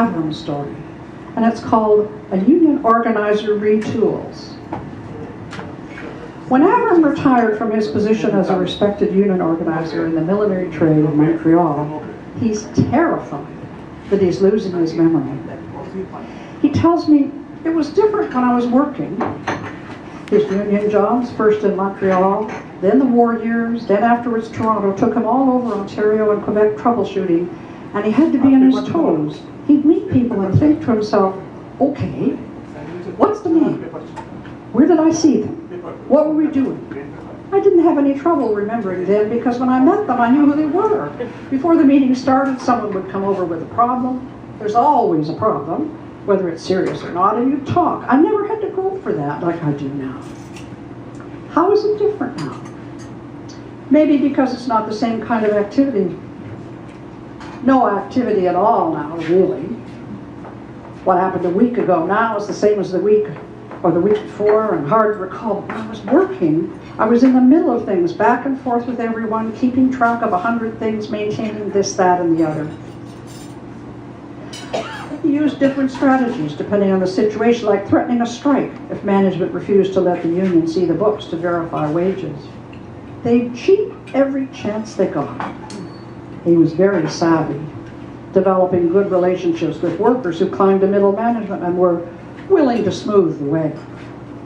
Avram story, and it's called A Union Organizer Retools. When Avram retired from his position as a respected union organizer in the military trade in Montreal, he's terrified that he's losing his memory. He tells me, it was different when I was working. His union jobs, first in Montreal, then the war years, then afterwards Toronto, took him all over Ontario and Quebec troubleshooting, and he had to be on his toes. He'd meet people and think to himself, okay, what's the name? Where did I see them? What were we doing? I didn't have any trouble remembering then, because when I met them, I knew who they were. Before the meeting started, someone would come over with a problem. There's always a problem, whether it's serious or not, and you talk. I never had to go for that like I do now. How is it different now? Maybe because it's not the same kind of activity. No activity at all now, really. What happened a week ago now is the same as the week or the week before, and hard to recall. When I was working, I was in the middle of things, back and forth with everyone, keeping track of 100 things, maintaining this, that, and the other. He used different strategies depending on the situation, like threatening a strike if management refused to let the union see the books to verify wages. They'd cheat every chance they got. He was very savvy, developing good relationships with workers who climbed to middle management and were willing to smooth the way.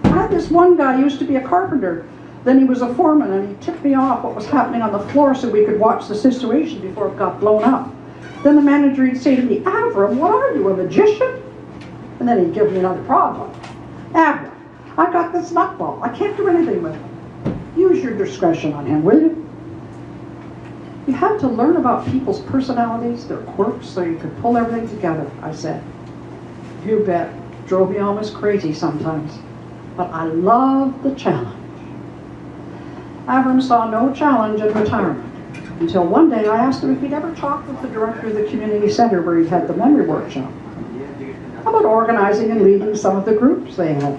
I had this one guy who used to be a carpenter, then he was a foreman, and he tipped me off what was happening on the floor so we could watch the situation before it got blown up. Then the manager would say to me, Avram, what are you, a magician? And then he'd give me another problem. Avram, I got this nutball. I can't do anything with it. Use your discretion on him, will you? You had to learn about people's personalities, their quirks, so you could pull everything together, I said. You bet. Drove me almost crazy sometimes. But I loved the challenge. Avram saw no challenge in retirement, until one day I asked him if he'd ever talked with the director of the community center where he'd had the memory workshop about organizing and leading some of the groups they had.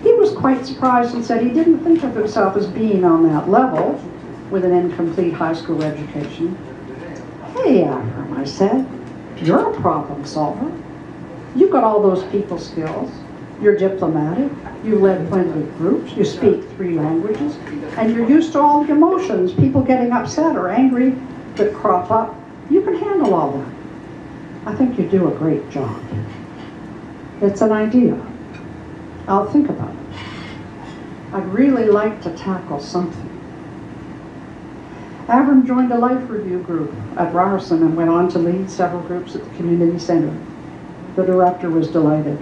He was quite surprised and said he didn't think of himself as being on that level with an incomplete high school education. Hey, Avram, I said, you're a problem solver. You've got all those people skills. You're diplomatic. You've led plenty of groups. You speak 3 languages. And you're used to all the emotions, people getting upset or angry that crop up. You can handle all that. I think you do a great job. It's an idea. I'll think about it. I'd really like to tackle something. Avram joined a life review group at Ryerson and went on to lead several groups at the community center. The director was delighted.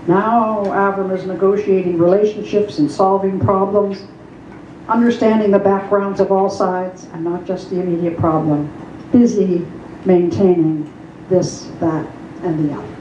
Now Avram is negotiating relationships and solving problems, understanding the backgrounds of all sides and not just the immediate problem, busy maintaining this, that, and the other.